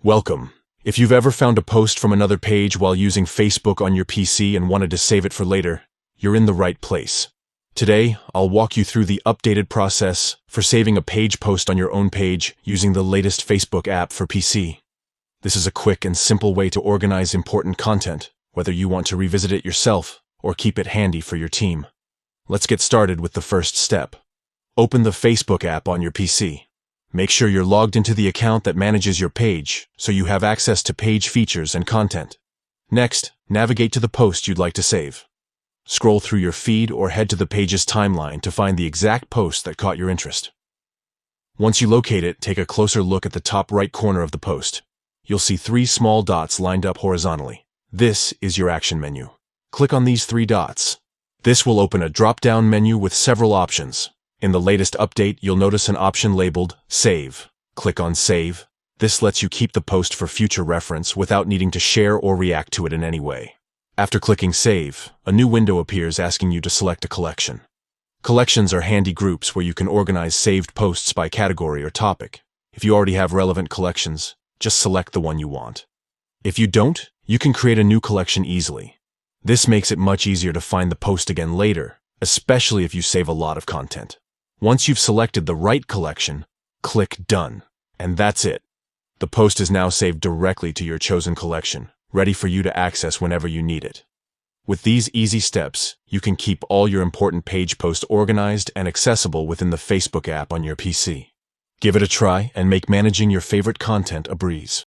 Welcome. If you've ever found a post from another page while using Facebook on your PC and wanted to save it for later, you're in the right place. Today, I'll walk you through the updated process for saving a page post on your own page using the latest Facebook app for PC. This is a quick and simple way to organize important content, whether you want to revisit it yourself or keep it handy for your team. Let's get started with the first step. Open the Facebook app on your PC. Make sure you're logged into the account that manages your page so you have access to page features and content. Next, navigate to the post you'd like to save. Scroll through your feed or head to the page's timeline to find the exact post that caught your interest. Once you locate it, take a closer look at the top right corner of the post. You'll see 3 small dots lined up horizontally. This is your action menu. Click on these 3 dots. This will open a drop-down menu with several options. In the latest update, you'll notice an option labeled Save. Click on Save. This lets you keep the post for future reference without needing to share or react to it in any way. After clicking Save, a new window appears asking you to select a collection. Collections are handy groups where you can organize saved posts by category or topic. If you already have relevant collections, just select the one you want. If you don't, you can create a new collection easily. This makes it much easier to find the post again later, especially if you save a lot of content. Once you've selected the right collection, click Done. And that's it. The post is now saved directly to your chosen collection, ready for you to access whenever you need it. With these easy steps, you can keep all your important page posts organized and accessible within the Facebook app on your PC. Give it a try and make managing your favorite content a breeze.